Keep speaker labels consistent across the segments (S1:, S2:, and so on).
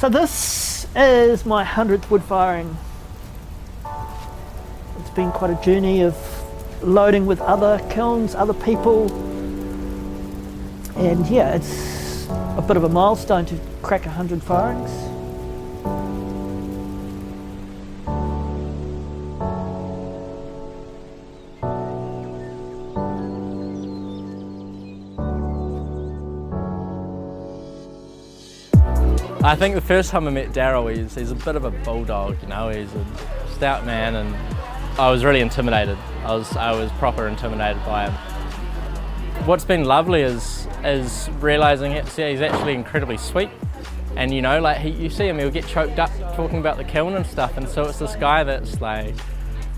S1: So this is my 100th wood firing. It's been quite a journey of loading with other kilns, other people, and yeah, it's a bit of a milestone to crack 100 firings.
S2: I think the first time I met Darryl, he's a bit of a bulldog, you know, he's a stout man, and I was really intimidated. I was proper intimidated by him. What's been lovely is realising he's actually incredibly sweet, and you know, like you see him, he'll get choked up talking about the kiln and stuff, and so it's this guy that's like,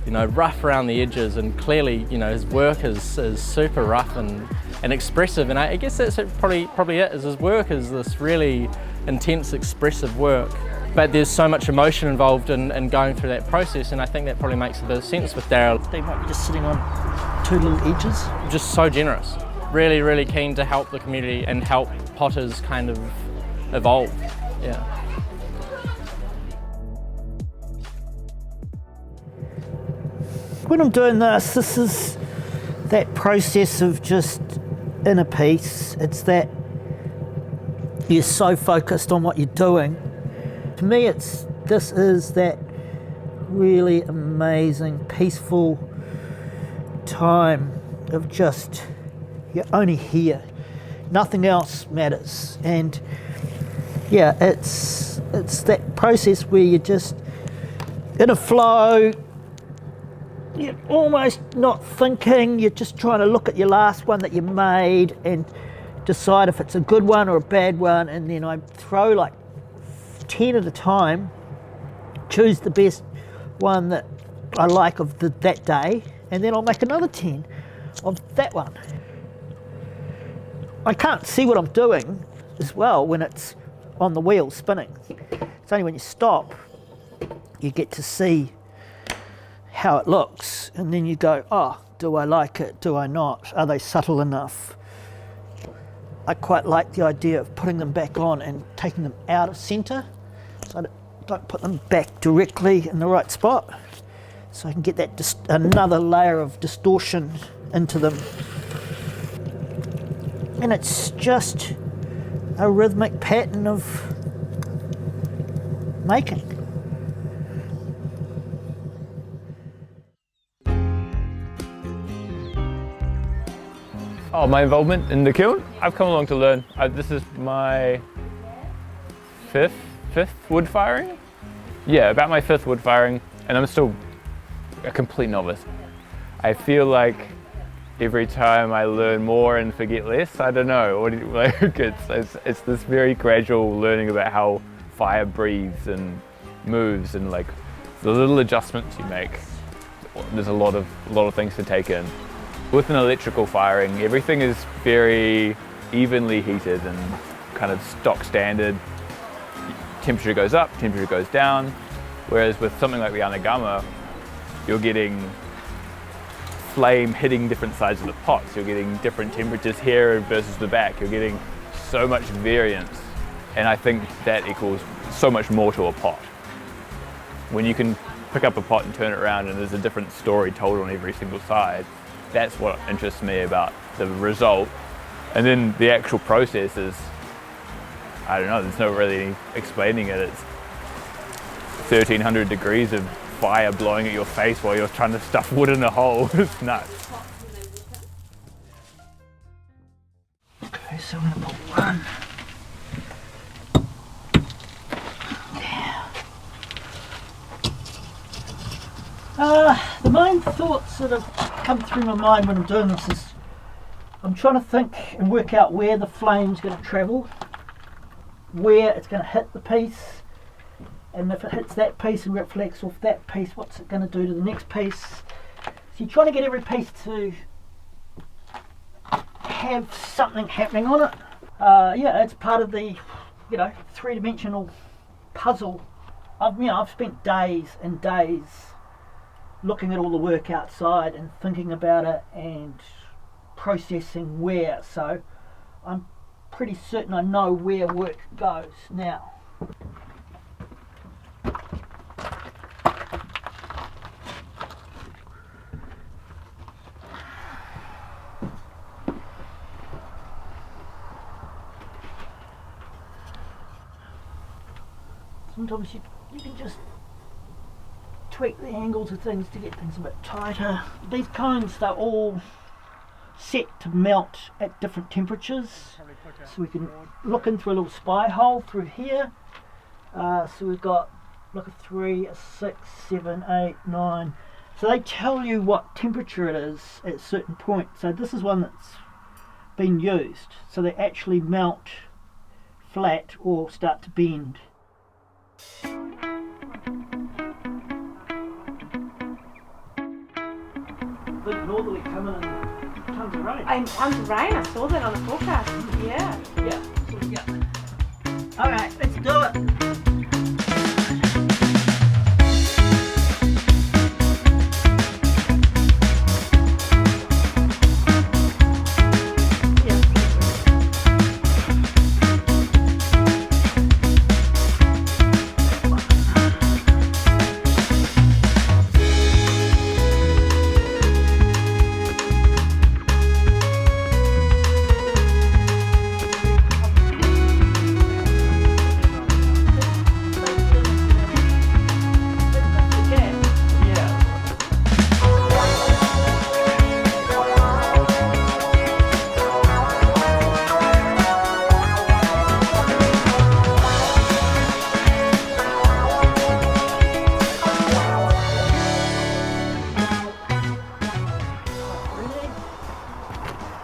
S2: you know, rough around the edges, and clearly, you know, his work is super rough and expressive, and I guess that's probably it, is his work is this really intense, expressive work, but there's so much emotion involved in going through that process, and I think that probably makes a bit of sense with Darryl.
S1: They might be just sitting on two little edges.
S2: Just so generous, really, really keen to help the community and help potters kind of evolve. Yeah.
S1: When I'm doing this is that process of just inner peace. It's that you're so focused on what you're doing. To me, this is that really amazing, peaceful time of just, you're only here. Nothing else matters. And yeah, it's that process where you're just in a flow. You're almost not thinking, you're just trying to look at your last one that you made and decide if it's a good one or a bad one, and then I throw like 10 at a time, choose the best one that I like of that day, and then I'll make another 10 of that one. I can't see what I'm doing as well when it's on the wheel spinning. It's only when you stop you get to see how it looks, and then you go, oh, do I like it, do I not, are they subtle enough? I quite like the idea of putting them back on and taking them out of centre, so I don't put them back directly in the right spot, so I can get that another layer of distortion into them. And it's just a rhythmic pattern of making.
S3: Oh, my involvement in the kiln? I've come along to learn. This is my fifth wood firing? Yeah, about my fifth wood firing, and I'm still a complete novice. I feel like every time I learn more and forget less, I don't know. It's this very gradual learning about how fire breathes and moves, and like the little adjustments you make. There's a lot of things to take in. With an electrical firing, everything is very evenly heated and kind of stock standard. Temperature goes up, temperature goes down, whereas with something like the Anagama, you're getting flame hitting different sides of the pots. You're getting different temperatures here versus the back. You're getting so much variance, and I think that equals so much more to a pot. When you can pick up a pot and turn it around and there's a different story told on every single side, that's what interests me about the result. And then the actual process is, I don't know, there's no really explaining it. It's 1300 degrees of fire blowing at your face while you're trying to stuff wood in a hole. It's nuts.
S1: Okay, so I'm going to put one. The main thoughts that have come through my mind when I'm doing this is I'm trying to think and work out where the flame's going to travel, where it's going to hit the piece, and if it hits that piece and reflects off that piece, what's it going to do to the next piece. So you're trying to get every piece to have something happening on it. Yeah, it's part of the, three-dimensional puzzle. I've spent days and days looking at all the work outside and thinking about it and processing where, so I'm pretty certain I know where work goes now. sometimes you can just tweak the angles of things to get things a bit tighter. These cones, they're all set to melt at different temperatures, so we can look in through a little spy hole through here. So we've got like a 3, a 6, 7, 8, 9. So they tell you what temperature it is at certain points. So this is one that's been used, so they actually melt flat or start to bend. Big northerly coming in tons of rain.
S4: Tons of rain, I saw that on the forecast. Yeah.
S1: Alright, let's do it.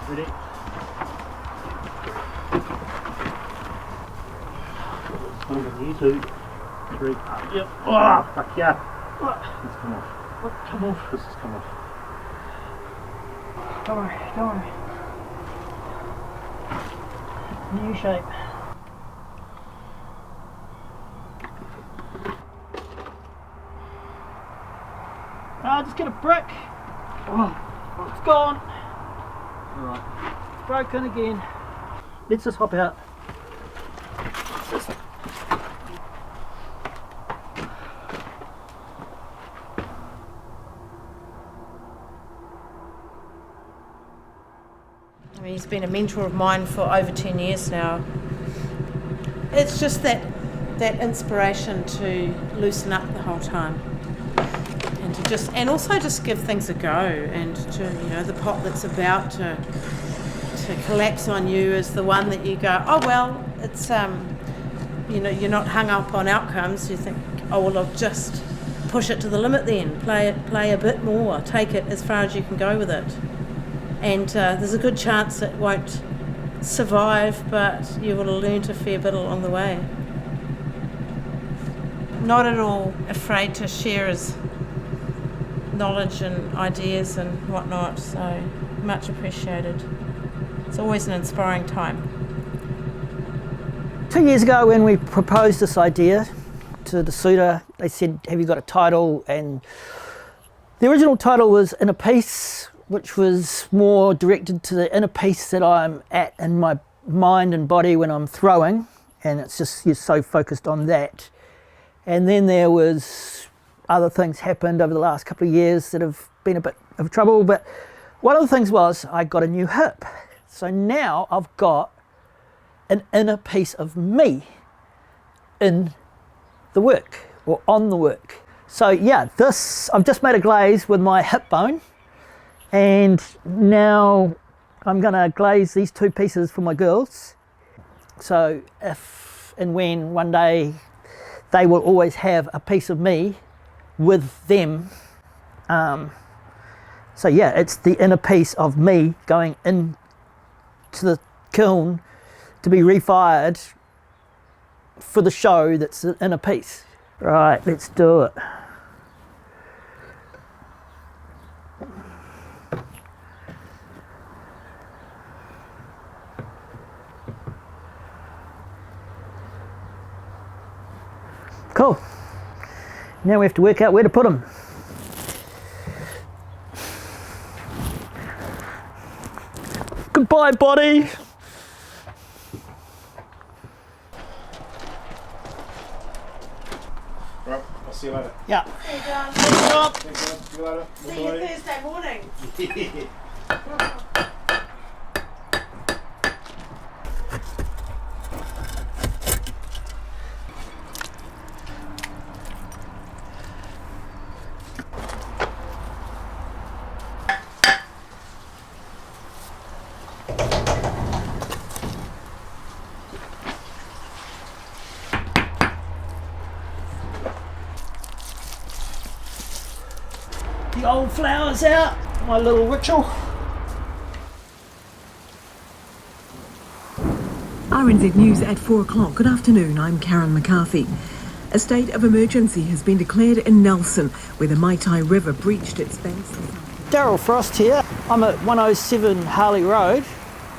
S1: Ready? 1, 2, 3. Yep. Oh, fuck yeah. It's come off. What? Come off. This has come off. Don't worry, don't worry. New shape. Just get a brick. Oh, it's gone. Alright. It's broken again. Let's just hop out.
S4: He's been a mentor of mine for over 10 years now. It's just that inspiration to loosen up the whole time, and to also give things a go, and to the pot that's about to collapse on you is the one that you go, oh well, it's you're not hung up on outcomes. You think, oh well, I'll just push it to the limit then, play a bit more, take it as far as you can go with it. And there's a good chance it won't survive, but you will have learned a fair bit along the way. Not at all afraid to share his knowledge and ideas and whatnot, so much appreciated. It's always an inspiring time.
S1: 2 years ago when we proposed this idea to the suitor, they said, have you got a title? And the original title was In a Piece, which was more directed to the inner peace that I'm at in my mind and body when I'm throwing, and it's just, you're so focused on that. And then there was other things happened over the last couple of years that have been a bit of trouble, but one of the things was I got a new hip. So now I've got an inner piece of me in the work, or on the work. So yeah, I've just made a glaze with my hip bone, and now I'm gonna glaze these 2 pieces for my girls. So if and when one day they will always have a piece of me with them. So yeah, it's the inner piece of me going into the kiln to be refired for the show that's an inner piece. Right, let's do it. Cool. Now we have to work out where to put them. Goodbye, body.
S5: Right, I'll see you later.
S1: Yeah.
S4: Hey, John.
S5: Thanks, man. See you later.
S4: See you Thursday morning.
S1: the old flowers out, my little ritual.
S6: RNZ News at 4 o'clock. Good afternoon, I'm Karen McCarthy. A state of emergency has been declared in Nelson, where the Maitai River breached its banks.
S1: Darryl Frost here. I'm at 107 Harley Road.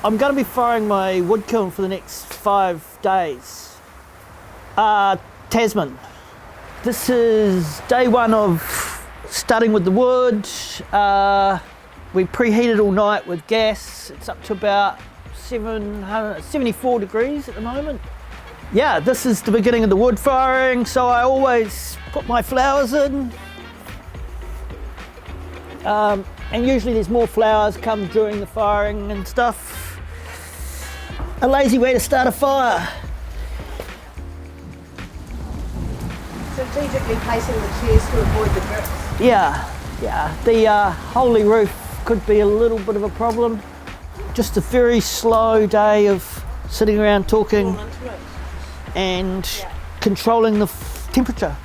S1: I'm going to be firing my wood kiln for the next 5 days. Tasman. This is day one of starting with the wood. We preheated all night with gas. It's up to about 74 degrees at the moment. Yeah, this is the beginning of the wood firing, so I always put my flowers in. And usually there's more flowers come during the firing and stuff. A lazy way to start a fire.
S4: Strategically placing the chairs to avoid the drips.
S1: Yeah. The holy roof could be a little bit of a problem. Just a very slow day of sitting around talking and controlling the temperature.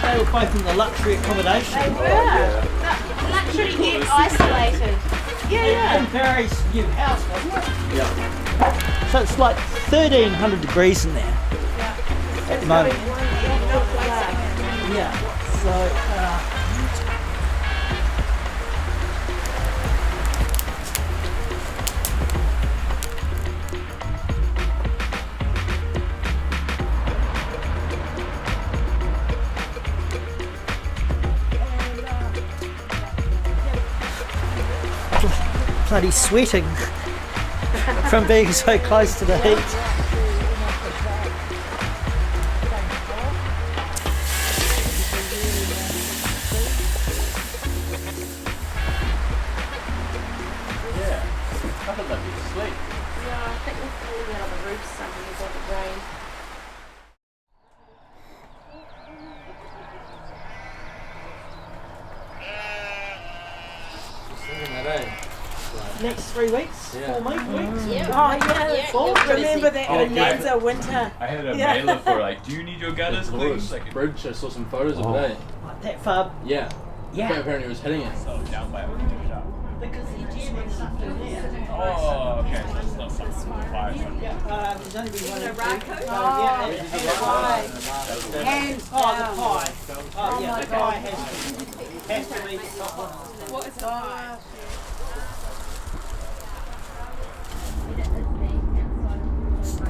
S1: They were both in the luxury accommodation.
S4: They were. Luxury yet isolated.
S1: In Barry's new house, wasn't it? Yeah. So it's like 1,300 degrees in there at the moment. Yeah. So. Bloody sweating from being so close to the heat.
S2: I thought that'd be asleep.
S4: Yeah, I think we're falling out of the roof something as it rain.
S1: Next 3 weeks, 4 weeks.
S4: Remember that bonanza winter.
S3: I had a mailer for like, do you need your gutters cleaned? Like,
S2: Bridge, I saw some photos of it.
S1: Like that far.
S2: Yeah.
S1: Yeah.
S2: Apparently it was hitting it.
S3: so down by a window shop.
S1: Because the gym and stuff in there.
S3: Oh, okay. So it's not something from the fire.
S1: Yeah, there's only been one or two.
S4: And
S1: the pie. Oh, yeah, the pie has to be the top one.
S4: what is it?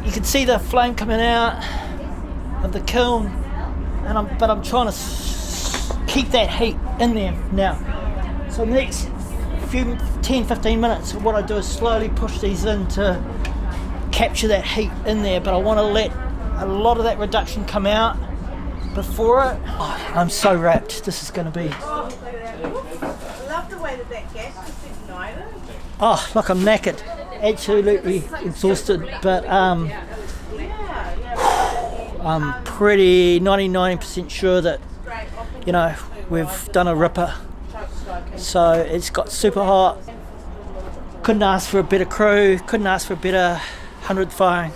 S1: You can see the flame coming out of the kiln, and I'm trying to keep that heat in there now. So the next few 10-15 minutes, what I do is slowly push these in to capture that heat in there, but I want to let a lot of that reduction come out before it. Oh, I'm so wrapped. This is going to be.
S4: I love the way that gas just ignited.
S1: Oh, look, I'm knackered. Absolutely exhausted, but I'm pretty 99% sure that, you know, we've done a ripper. So it's got super hot. Couldn't ask for a better crew, couldn't ask for a better 100th firing.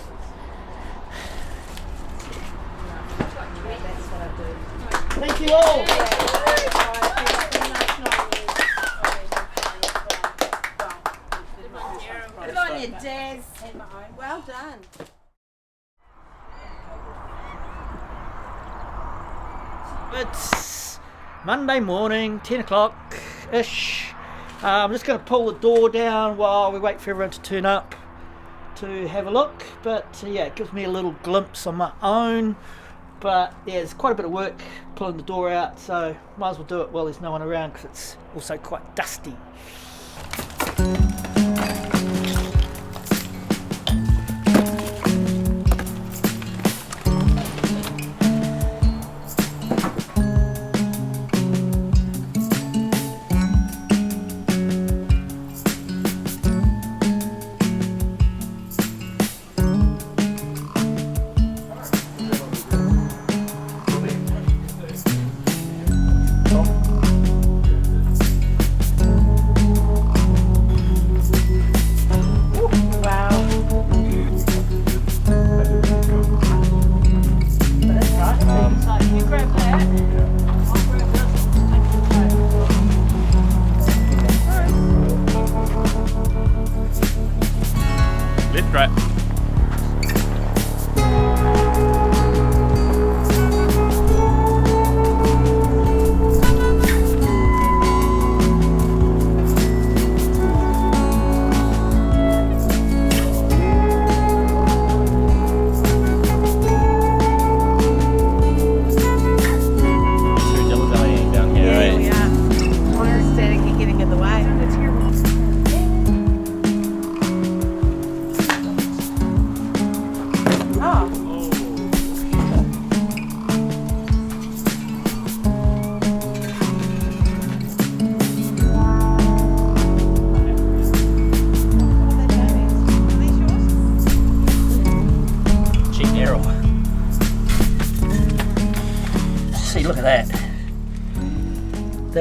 S1: Thank you all.
S4: Good on you, Daz. Well done.
S1: It's Monday morning, 10 o'clock-ish. I'm just going to pull the door down while we wait for everyone to turn up to have a look. But yeah, it gives me a little glimpse on my own. But yeah, there's quite a bit of work pulling the door out, so might as well do it while there's no one around because it's also quite dusty.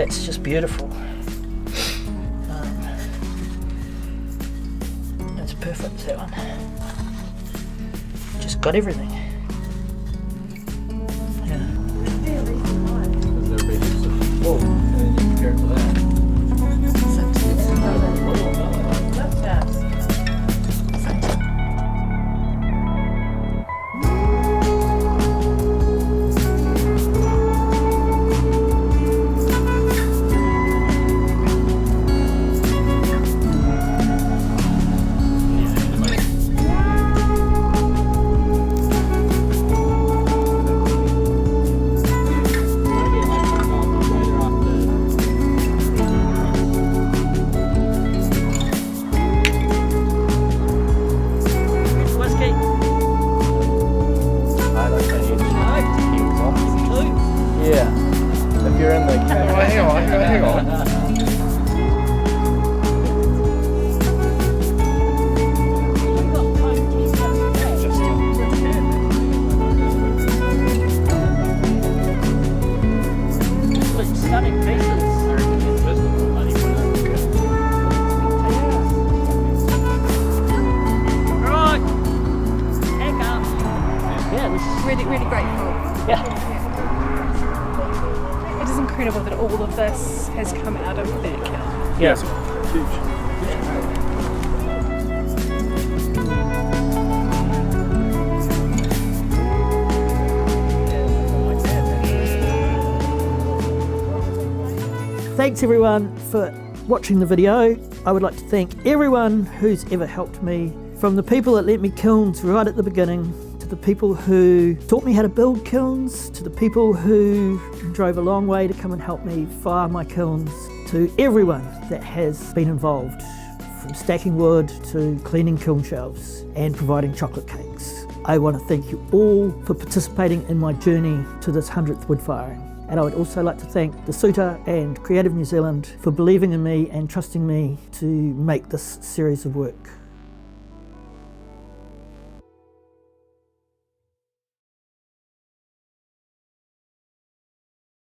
S1: that's just beautiful. That's perfect, that one. Just got everything. Yeah. Whoa.
S2: Yeah. If you're in the
S3: Hang on.
S1: Stunning pieces. Right. Heck up. Yeah, this is
S7: Really, really grateful.
S1: yeah.
S7: It is incredible that all of this has come out of that kiln.
S1: Yeah. Thanks everyone for watching the video. I would like to thank everyone who's ever helped me, from the people that let me kilns right at the beginning, to the people who taught me how to build kilns, to the people who drove a long way to come and help me fire my kilns, to everyone that has been involved, from stacking wood to cleaning kiln shelves and providing chocolate cakes. I want to thank you all for participating in my journey to this 100th wood firing. And I would also like to thank the Suta and Creative New Zealand for believing in me and trusting me to make this series of work.